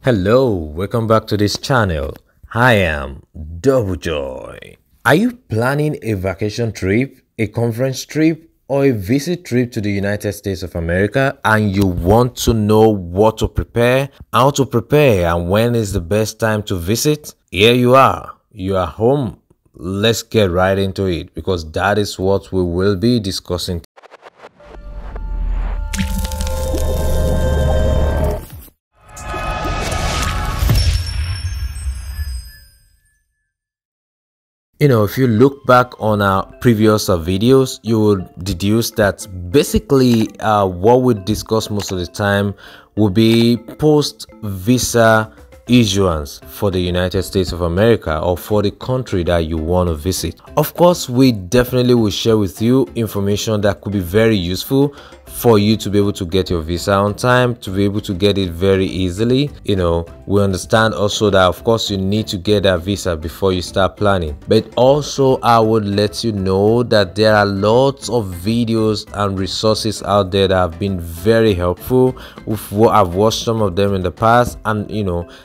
Hello, welcome back to this channel. I am Double Joy. Are you planning a vacation trip, a conference trip, or a visit trip to the United States of America and you want to know what to prepare, how to prepare, and when is the best time to visit? Here you are. You are home. Let's get right into it because that is what we will be discussing. If you look back on our previous videos, you will deduce that basically what we discuss most of the time will be post-visa issuance for the United States of America or for the country that you want to visit. Of course, we definitely will share with you information that could be very useful for you to be able to get your visa on time, to be able to get it very easily. We understand also that of course you need to get that visa before you start planning, but also I would let you know that there are lots of videos and resources out there that have been very helpful. I've watched some of them in the past, and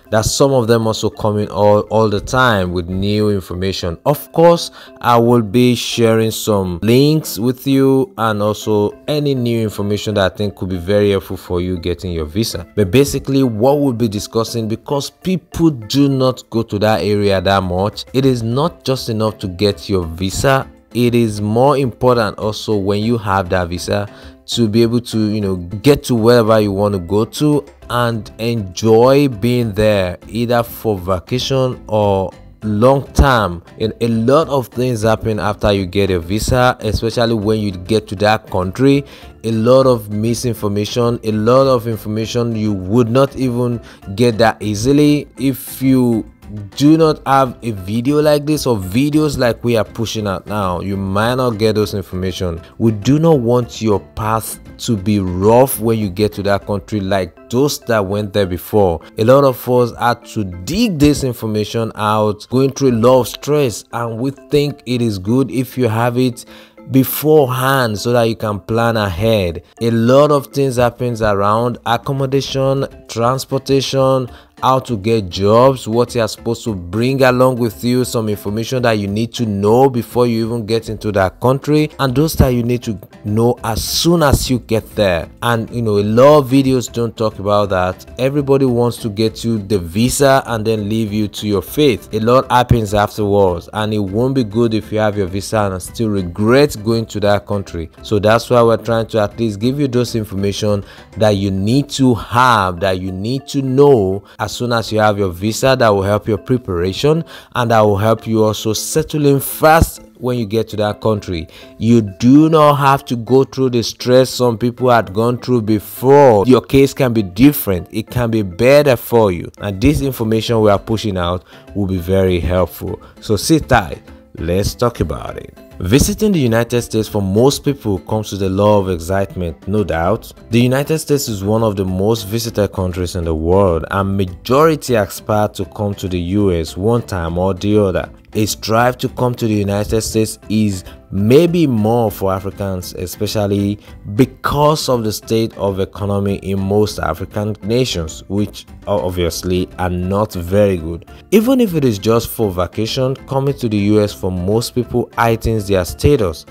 that some of them also coming all the time with new information. Of course, I will be sharing some links with you and also any new information that I think could be very helpful for you getting your visa. But basically what we'll be discussing, because people do not go to that area that much, it is not just enough to get your visa. It is more important also when you have that visa to be able to get to wherever you want to go to and enjoy being there, either for vacation or long term. And a lot of things happen after you get a visa, especially when you get to that country. A lot of misinformation, a lot of information you would not even get that easily if you do not have a video like this or videos like we are pushing out now. You might not get those information. We do not want your path to be rough when you get to that country like those that went there before. A lot of us had to dig this information out, going through a lot of stress, and we think it is good if you have it beforehand so that you can plan ahead. A lot of things happens around accommodation, transportation, how to get jobs, what you are supposed to bring along with you, some information that you need to know before you even get into that country, and those that you need to know as soon as you get there. And a lot of videos don't talk about that. Everybody wants to get you the visa and then leave you to your fate. A lot happens afterwards, and it won't be good if you have your visa and still regret going to that country. So that's why we're trying to at least give you those information that you need to have, that you need to know as soon as you have your visa, that will help your preparation and that will help you also settle in fast when you get to that country. You do not have to go through the stress some people had gone through before. Your case can be different. It can be better for you, and this information we are pushing out will be very helpful. So sit tight, let's talk about it. Visiting the United States for most people comes with a lot of excitement, no doubt. The United States is one of the most visited countries in the world, and majority aspire to come to the US one time or the other. A strive to come to the United States is maybe more for Africans, especially because of the state of economy in most African nations, which obviously are not very good. Even if it is just for vacation, coming to the US for most people heightens their status,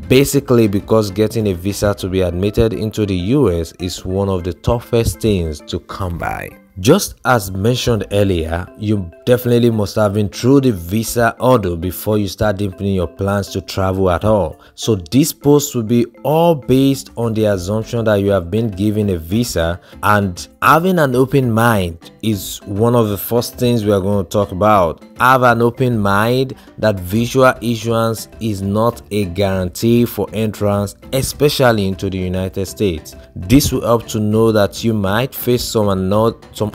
basically because getting a visa to be admitted into the US is one of the toughest things to come by. Just as mentioned earlier, you definitely must have been through the visa order before you start deepening your plans to travel at all. So this post will be all based on the assumption that you have been given a visa, and having an open mind is one of the first things we are going to talk about. Have an open mind that visual issuance is not a guarantee for entrance, especially into the United States. This will help to know that you might face some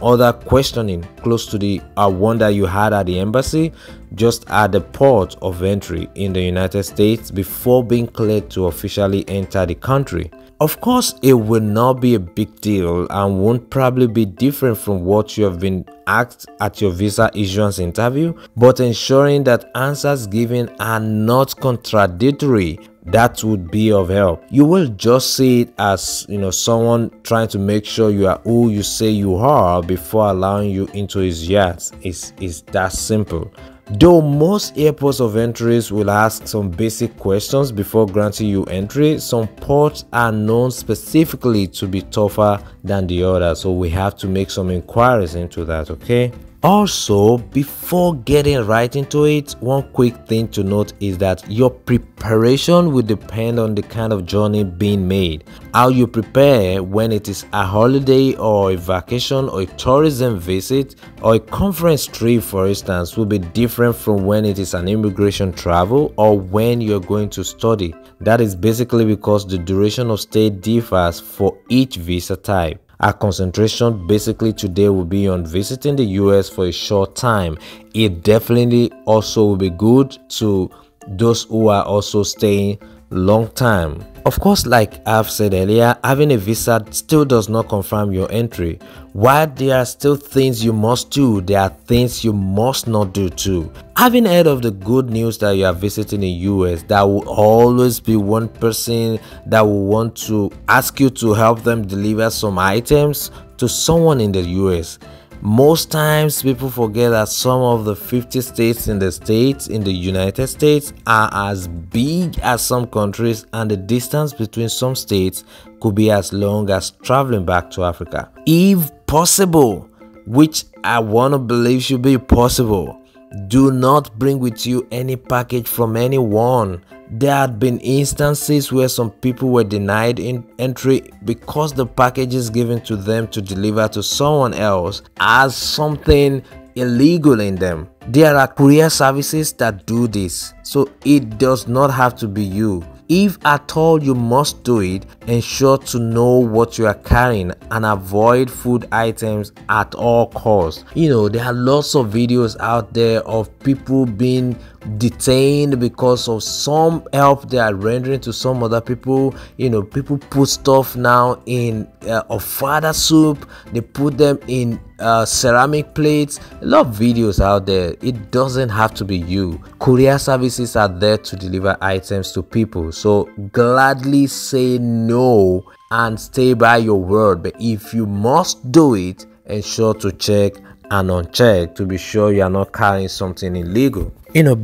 other questioning close to the one that you had at the embassy, just at the port of entry in the United States before being cleared to officially enter the country. Of course, it will not be a big deal and won't probably be different from what you have been asked at your visa issuance interview, but ensuring that answers given are not contradictory that would be of help. You will just see it as, someone trying to make sure you are who you say you are before allowing you into his yacht. It's that simple. Though most airports of entries will ask some basic questions before granting you entry, some ports are known specifically to be tougher than the others, so we have to make some inquiries into that, okay? Also, before getting right into it, one quick thing to note is that your preparation will depend on the kind of journey being made. How you prepare when it is a holiday or a vacation or a tourism visit or a conference trip, for instance, will be different from when it is an immigration travel or when you're going to study. That is basically because the duration of stay differs for each visa type. Our concentration basically today will be on visiting the US for a short time. It definitely also will be good to those who are also staying long time. Of course, like I've said earlier, having a visa still does not confirm your entry. While there are still things you must do, there are things you must not do too. Having heard of the good news that you are visiting the US, there will always be one person that will want to ask you to help them deliver some items to someone in the US. Most times people forget that some of the 50 states in the United States are as big as some countries, and the distance between some states could be as long as traveling back to Africa. If possible, which I want to believe should be possible, do not bring with you any package from anyone. There had been instances where some people were denied entry because the packages given to them to deliver to someone else has something illegal in them. There are courier services that do this, so it does not have to be you. If at all you must do it, ensure to know what you are carrying and avoid food items at all costs. There are lots of videos out there of people being detained because of some help they are rendering to some other people. People put stuff now in ofada soup, they put them in ceramic plates. A lot of videos out there. It doesn't have to be you. Courier services are there to deliver items to people, so gladly say no and stay by your word. But if you must do it, ensure to check and uncheck to be sure you are not carrying something illegal.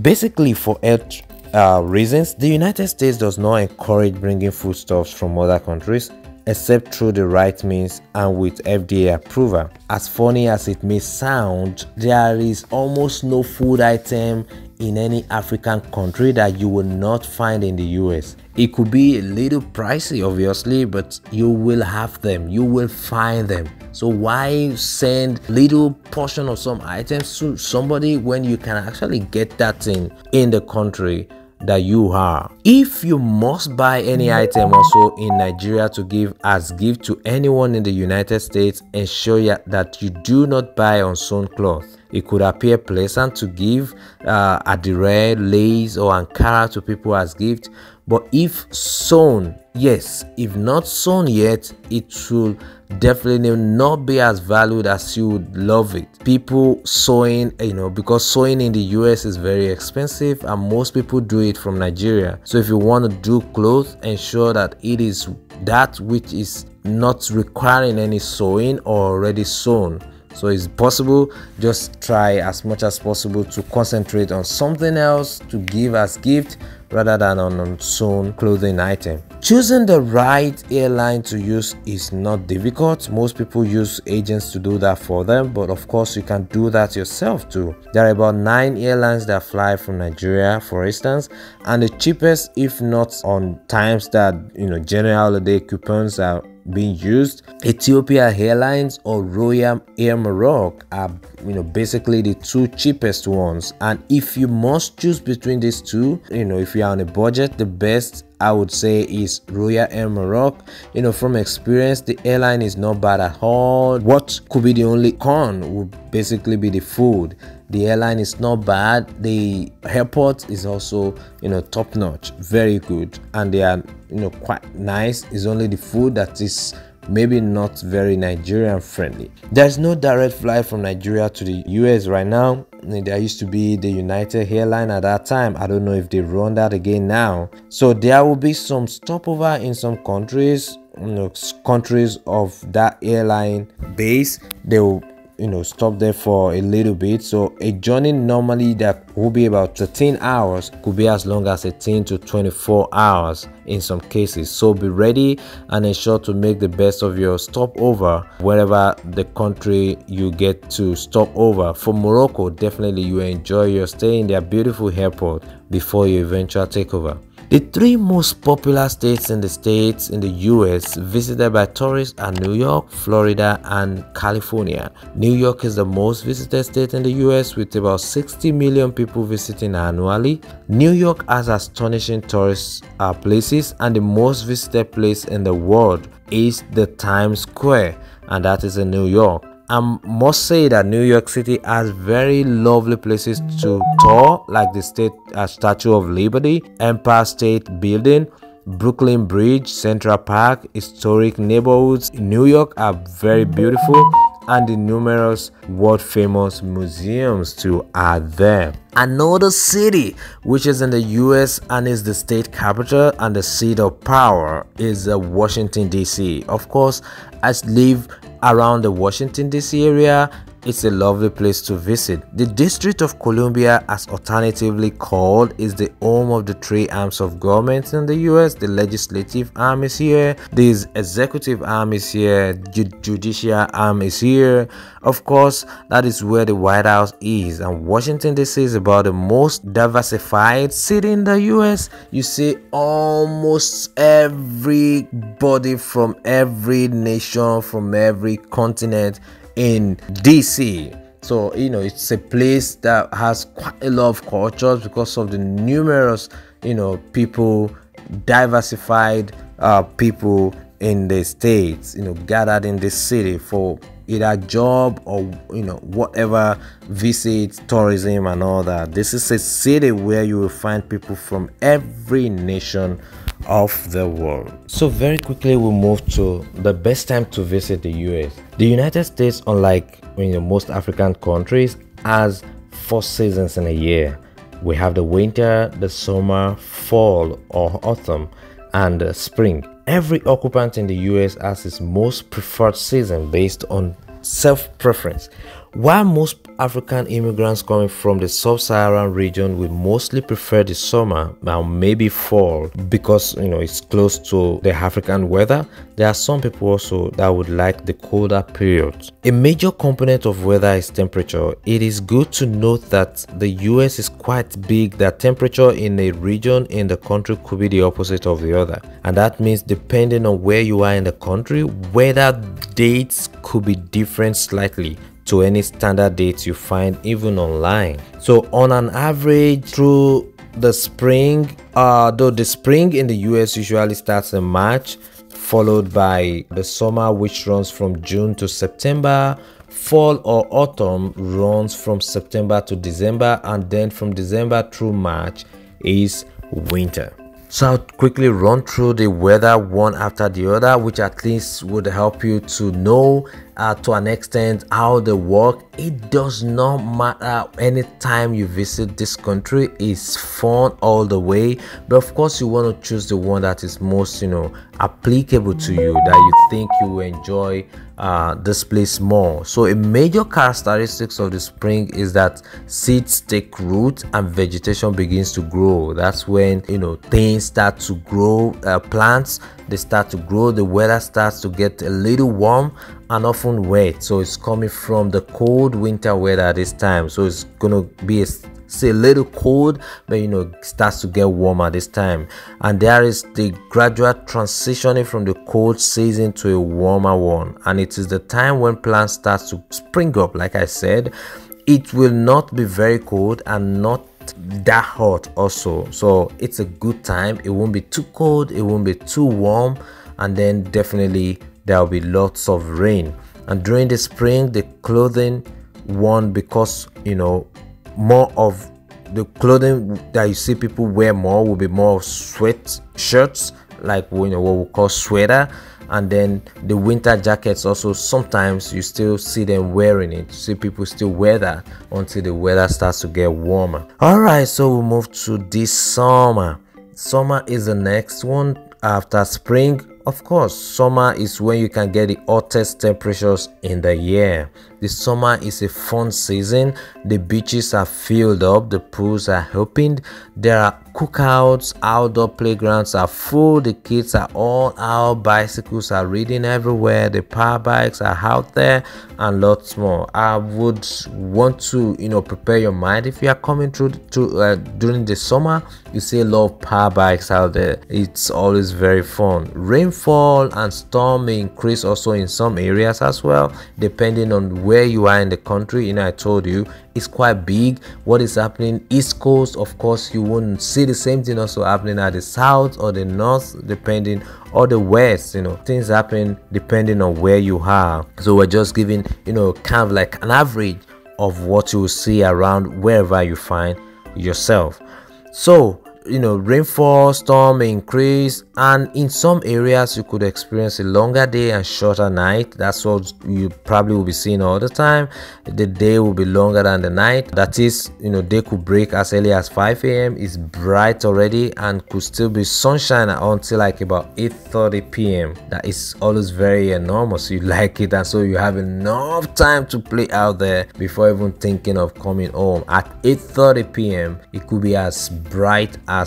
Basically for health reasons, the United States does not encourage bringing foodstuffs from other countries except through the right means and with FDA approval. As funny as it may sound, there is almost no food item in any African country that you will not find in the US. It could be a little pricey, obviously, but you will have them, you will find them. So why send little portion of some items to somebody when you can actually get that thing in the country that you are? If you must buy any item also in Nigeria to give as gift to anyone in the United States, ensure that you do not buy unsewn cloth. It could appear pleasant to give adire, lace or ankara to people as gift, but if sewn, yes, if not sewn yet, it will definitely not be as valued as you would love it. People sewing, because sewing in the US is very expensive and most people do it from Nigeria. So if you want to do clothes, ensure that it is that which is not requiring any sewing or already sewn. So it's possible, just try as much as possible to concentrate on something else to give as gift rather than on unsewn clothing item. Choosing the right airline to use is not difficult. Most people use agents to do that for them, but of course you can do that yourself too. There are about 9 airlines that fly from Nigeria, for instance, and the cheapest, if not on times that general holiday coupons are being used, Ethiopia Airlines or Royal Air Maroc are basically the 2 cheapest ones. And if you must choose between these two, if you are on a budget, the best I would say is Royal Air Maroc. From experience, the airline is not bad at all. What could be the only con would basically be the food. The airline is not bad. The airport is also top notch, very good, and they are quite nice. It's only the food that is maybe not very Nigerian friendly. There's no direct flight from Nigeria to the US right now. There used to be the United airline at that time. I don't know if they run that again now. So there will be some stopover in some countries, countries of that airline base. They will stop there for a little bit. So a journey normally that will be about 13 hours could be as long as 18 to 24 hours in some cases. So be ready and ensure to make the best of your stopover wherever the country you get to stop over. For Morocco, definitely you enjoy your stay in their beautiful airport before you eventually take over. The three most popular states in the US visited by tourists are New York, Florida, and California. New York is the most visited state in the US with about 60 million people visiting annually. New York has astonishing tourist places, and the most visited place in the world is the Times Square, and that is in New York. I must say that New York City has very lovely places to tour, like the Statue of Liberty, Empire State Building, Brooklyn Bridge, Central Park. Historic neighborhoods in New York are very beautiful, and the numerous world-famous museums too are there. Another city which is in the US and is the state capital and the seat of power is Washington DC. Of course, I live around the Washington DC area. It's a lovely place to visit. The District of Columbia, as alternatively called, is the home of the three arms of government in the US. The legislative arm is here, the executive arm is here, judicial arm is here. Of course, that is where the White House is, and Washington DC is about the most diversified city in the US. You see almost everybody from every nation, from every continent in DC. So it's a place that has quite a lot of cultures because of the numerous people, diversified people in the states gathered in this city for either job or whatever, visit, tourism and all that. This is a city where you will find people from every nation of the world. So very quickly we'll move to the best time to visit the US. The United States, unlike most African countries, has 4 seasons in a year. We have the winter, the summer, fall or autumn, and the spring. Every occupant in the US has his most preferred season based on self-preference. While most African immigrants coming from the sub-Saharan region will mostly prefer the summer, now maybe fall, because it's close to the African weather, there are some people also that would like the colder periods. A major component of weather is temperature. It is good to note that the US is quite big, that temperature in a region in the country could be the opposite of the other, and that means depending on where you are in the country, weather dates could be different slightly to any standard dates you find even online. So on an average through the spring, though the spring in the US usually starts in March, followed by the summer, which runs from June to September. Fall or autumn runs from September to December, and then from December through March is winter. So I'll quickly run through the weather one after the other, which at least would help you to know to an extent how they work. It does not matter anytime you visit this country, it's fun all the way, but of course you want to choose the one that is most applicable to you, that you think you will enjoy this place more. So a major characteristics of the spring is that seeds take root and vegetation begins to grow. That's when things start to grow, plants they start to grow, the weather starts to get a little warm and often wet. So it's coming from the cold winter weather this time, so it's gonna be a little cold, but it starts to get warmer this time, and there is the gradual transitioning from the cold season to a warmer one, and it is the time when plants start to spring up. Like I said, it will not be very cold and not that hot also, so it's a good time. It won't be too cold, it won't be too warm, and then definitely there will be lots of rain. And during the spring, the clothing worn, because more of the clothing that you see people wear more will be more sweat shirts, like what we call sweater, And then the winter jackets also, sometimes you still see them wearing it. You see people still wear that until the weather starts to get warmer. All right, so we move to this summer. Summer is the next one after spring. Of course, summer is when you can get the hottest temperatures in the year. The summer is a fun season. The beaches are filled up, the pools are opened, there are cookouts, outdoor playgrounds are full, the kids are all out, bicycles are riding everywhere, the power bikes are out there, and lots more. I would want to, prepare your mind. If you are coming through during the summer, you see a lot of power bikes out there. It's always very fun. Rainfall and storm may increase also in some areas as well, depending on where you are in the country. I told you it's quite big. What is happening east coast, of course you won't see the same thing also happening at the south or the north, depending, or the west. Things happen depending on where you are. So we're just giving kind of like an average of what you will see around wherever you find yourself. So rainfall, storm may increase, and in some areas you could experience a longer day and shorter night. That's what you probably will be seeing all the time. The day will be longer than the night. That is, day could break as early as 5 a.m. It's bright already and could still be sunshine until like about 8:30 p.m. That is always very enormous. You like it, and so you have enough time to play out there before even thinking of coming home. At 8:30 p.m. it could be as bright as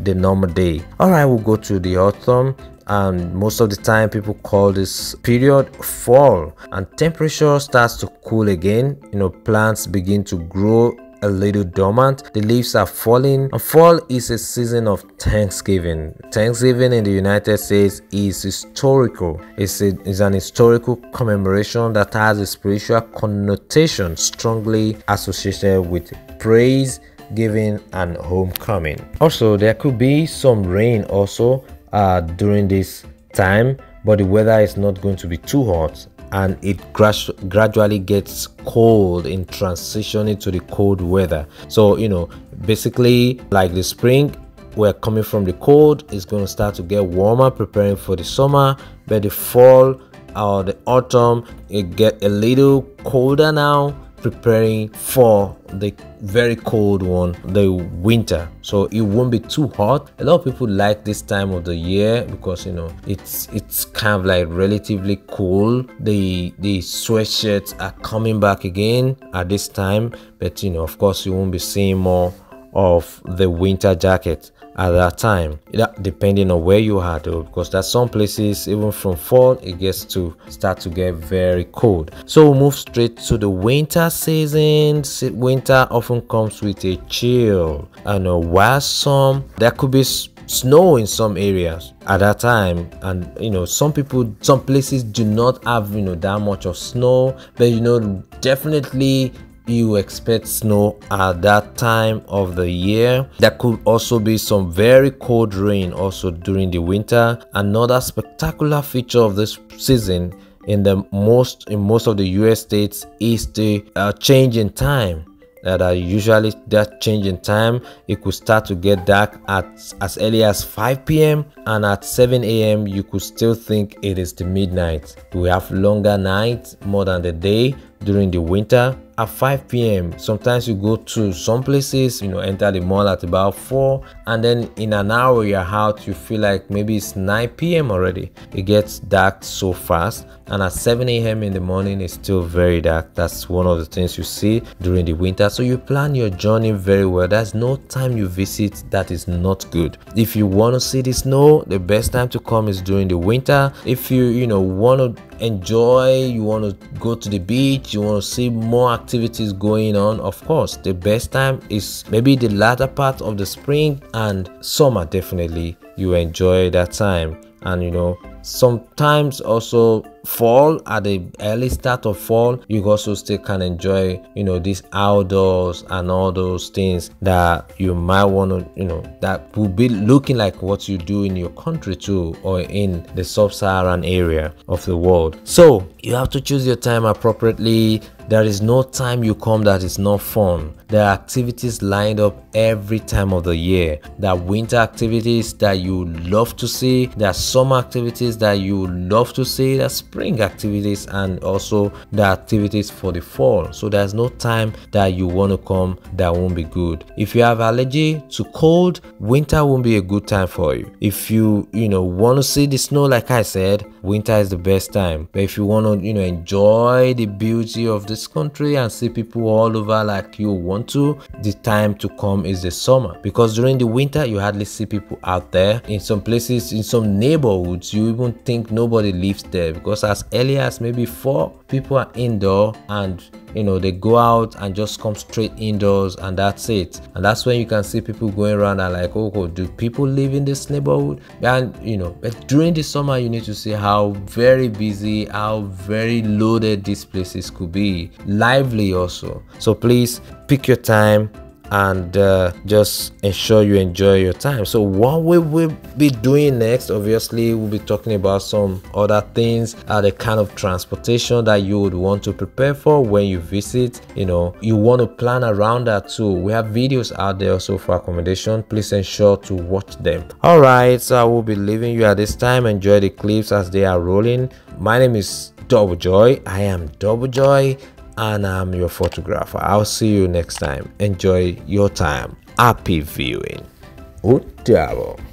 the normal day. All right, we'll go to the autumn, and most of the time people call this period fall, and temperature starts to cool again. Plants begin to grow a little dormant, the leaves are falling, and fall is a season of Thanksgiving. Thanksgiving in the United States is historical. It's an historical commemoration that has a spiritual connotation strongly associated with praise, giving, and homecoming. Also, there could be some rain also during this time, but the weather is not going to be too hot, and it gradually gets cold in transitioning to the cold weather. So basically, like the spring, we're coming from the cold, it's going to start to get warmer, preparing for the summer. But the fall or the autumn, it get a little colder now, preparing for the very cold one, the winter. So it won't be too hot. A lot of people like this time of the year because it's kind of like relatively cool. The sweatshirts are coming back again at this time, but of course you won't be seeing more of the winter jacket at that time, depending on where you are though, because there's some places even from fall it gets to start to get very cold. So we'll move straight to the winter season. Winter often comes with a chill, and while there could be snow in some areas at that time, and some places do not have that much of snow, but definitely you expect snow at that time of the year. There could also be some very cold rain also during the winter. Another spectacular feature of this season in most of the US states is the change in time. That change in time, it could start to get dark at as early as 5 p.m. and at 7 a.m. you could still think it is the midnight. We have longer nights more than the day during the winter. At 5 p.m. sometimes you go to some places, enter the mall at about 4, and then in an hour you're out, you feel like maybe it's 9 p.m. already. It gets dark so fast, and at 7 a.m. in the morning it's still very dark. That's one of the things you see during the winter. So you plan your journey very well. There's no time you visit that is not good. If you want to see the snow, the best time to come is during the winter. If you want to enjoy, you want to go to the beach, you want to see more activities going on, of course the best time is maybe the latter part of the spring and summer. Definitely you enjoy that time. And sometimes also fall, at the early start of fall, you also still can enjoy these outdoors and all those things that you might want to that will be looking like what you do in your country too, or in the sub-Saharan area of the world. So you have to choose your time appropriately. There is no time you come that is not fun. There are activities lined up every time of the year. There are winter activities that you love to see. There are summer activities that you love to see. There are spring activities, and also the activities for the fall. So there's no time that you want to come that won't be good. If you have allergy to cold, winter won't be a good time for you. If you want to see the snow, like I said, winter is the best time. But if you want to enjoy the beauty of this country and see people all over like you want to, the time to come is the summer, because during the winter you hardly see people out there. In some places, in some neighborhoods, you even think nobody lives there, because as early as maybe 4 people are indoor, and they go out and just come straight indoors, and that's it. And that's when you can see people going around and like, oh, do people live in this neighborhood? And but during the summer, you need to see how very busy, how very loaded these places could be, lively also. So please pick your time and just ensure you enjoy your time. So what we will be doing next, obviously we'll be talking about some other things, the kind of transportation that you would want to prepare for when you visit. You want to plan around that too. We have videos out there also for accommodation. Please ensure to watch them. All right, so I will be leaving you at this time. Enjoy the clips as they are rolling. My name is Double Joy. I am Double Joy, and I'm your photographer. I'll see you next time. Enjoy your time. Happy viewing. Ó dàbọ̀.